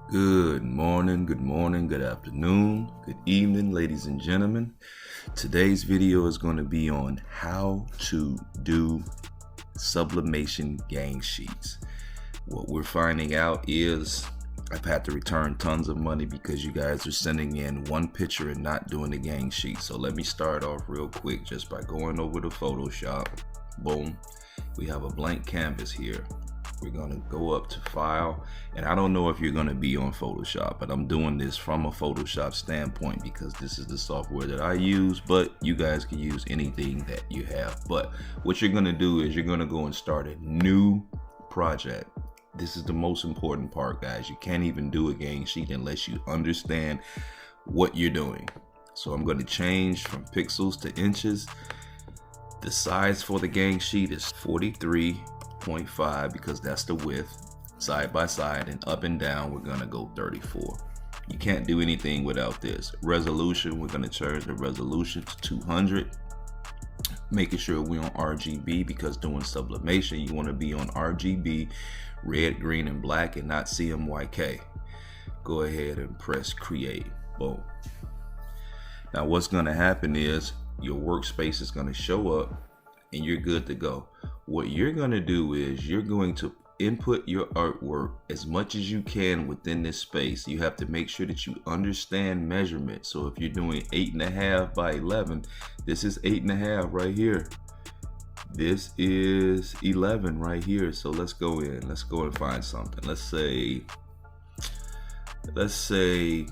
Good morning, good afternoon, good evening, ladies and gentlemen. Today's video is going to be on how to do sublimation gang sheets. What we're finding out is I've had to return tons of money because you guys are sending in one picture and not doing the gang sheet. So let me start off real quick just by going over to Photoshop. Boom. We have a blank canvas here. We're going to go up to File, and I don't know if you're going to be on Photoshop, but I'm doing this from a Photoshop standpoint because this is the software that I use, but you guys can use anything that you have. But what you're going to do is you're going to go and start a new project. This is the most important part, guys. You can't even do a gang sheet unless you understand what you're doing. So I'm going to change from pixels to inches. The size for the gang sheet is 43.5 because that's the width. Side by side and up and down we're gonna go 34. You can't do anything without this. Resolution, we're gonna change the resolution to 200, making sure we're on RGB because doing sublimation you want to be on RGB, red, green, and black, and not CMYK. Go ahead and press create. Boom. Now what's gonna happen is your workspace is gonna show up and you're good to go. What you're going to do is you're going to input your artwork as much as you can within this space. You have to make sure that you understand measurement. So if you're doing 8.5 by 11, this is 8.5 right here. This is 11 right here. So let's go and find something. Let's say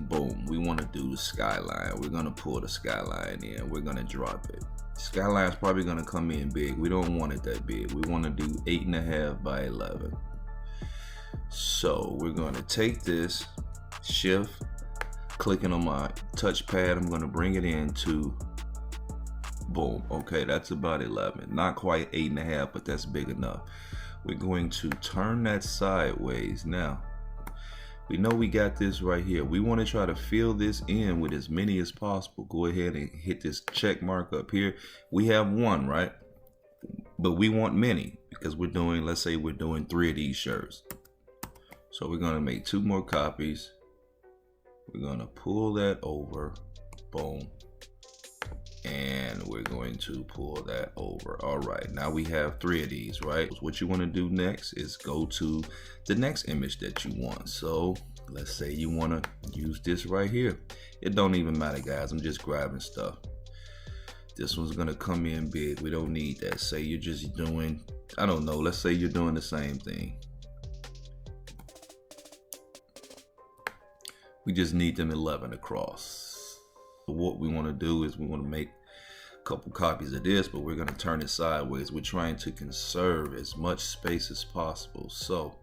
boom, we want to do the skyline. We're going to pull the skyline in. We're going to drop it. Skyline's probably going to come in big. We don't want it that big. We want to do 8.5 by 11. So we're going to take this, shift, clicking on my touchpad. I'm going to bring it into boom. Okay, that's about 11. Not quite 8.5, but that's big enough. We're going to turn that sideways. Now we know we got this right here. We want to try to fill this in with as many as possible. Go ahead and hit this check mark up here. We have one, right? But we want many because we're doing, let's say we're doing 3 of these shirts. So we're going to make 2 more copies. We're going to pull that over. Boom. And we're going to pull that over. All right, now we have 3 of these, right? What you want to do next is go to the next image that you want. So let's say you want to use this right here. It don't even matter, guys. I'm just grabbing stuff. This one's going to come in big. We don't need that. Say you're just doing, I don't know, let's say you're doing the same thing. We just need them 11 across. What we want to do is we want to make a couple copies of this, but we're going to turn it sideways. We're trying to conserve as much space as possible. So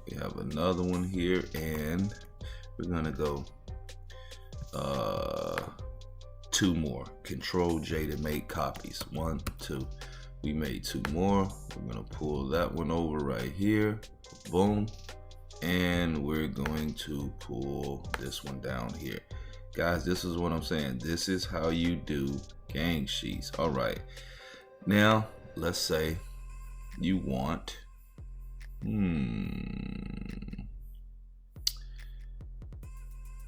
we have another one here, and we're going to go 2 more. Control J to make copies. 1, 2. We made 2 more. We're going to pull that one over right here. Boom. And we're going to pull this one down here. Guys, this is what I'm saying. This is how you do gang sheets. All right, now let's say you want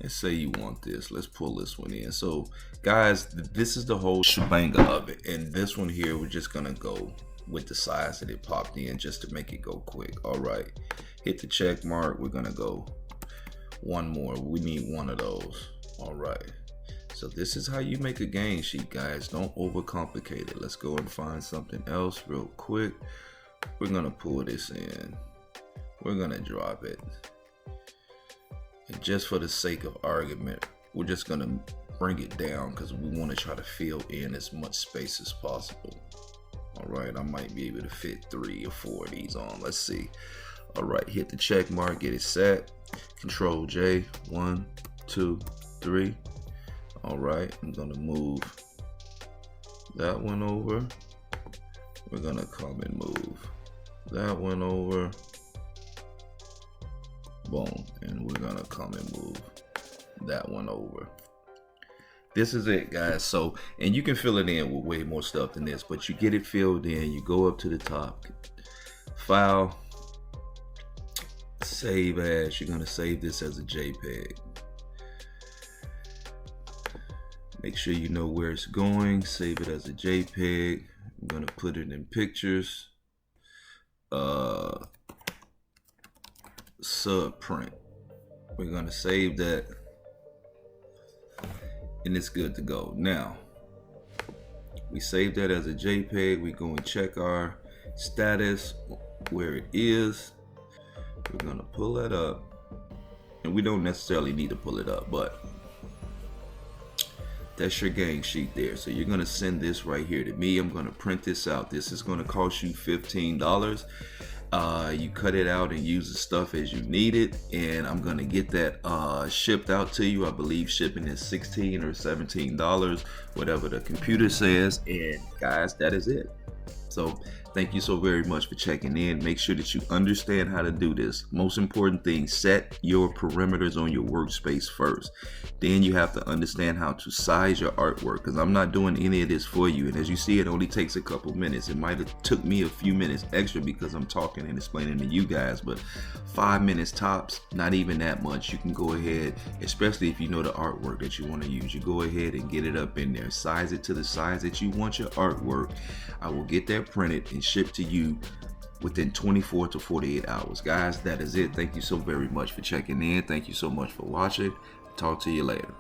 let's say you want this. Let's pull this one in. So guys, this is the whole shebang of it, and this one here we're just gonna go with the size that it popped in just to make it go quick. All right, hit the check mark. We're gonna go 1 more. We need 1 of those. All right, so this is how you make a gang sheet, guys. Don't overcomplicate it. Let's go and find something else real quick. We're gonna pull this in. We're gonna drop it, and just for the sake of argument, we're just gonna bring it down because we want to try to fill in as much space as possible. All right, I might be able to fit 3 or 4 of these on. Let's see. All right, hit the check mark, get it set. Control J, 1, 2, 3. All right, I'm gonna move that one over. We're gonna come and move that one over. Boom, and we're gonna come and move that one over. This is it, guys. So, and you can fill it in with way more stuff than this, but you get it filled in. You go up to the top, file, Save as. You're gonna save this as a JPEG. Make sure you know where it's going. Save it as a JPEG. I'm gonna put it in pictures. Subprint. We're gonna save that, and it's good to go. Now, we saved that as a JPEG. We go and check our status, where it is. We're gonna pull that up, and we don't necessarily need to pull it up, but that's your gang sheet there. So you're gonna send this right here to me. I'm gonna print this out. This is gonna cost you $15. You cut it out and use the stuff as you need it, and I'm gonna get that shipped out to you. I believe shipping is $16 or $17, whatever the computer says. And guys, that is it. So thank you so very much for checking in. Make sure that you understand how to do this. Most important thing, set your parameters on your workspace first. Then you have to understand how to size your artwork, because I'm not doing any of this for you. And as you see, it only takes a couple minutes. It might have took me a few minutes extra because I'm talking and explaining to you guys, but 5 minutes tops, not even that much. You can go ahead, especially if you know the artwork that you want to use, you go ahead and get it up in there. Size it to the size that you want your artwork. I will get that printed and shipped to you within 24 to 48 hours. Guys, that is it. Thank you so very much for checking in. Thank you so much for watching. Talk to you later.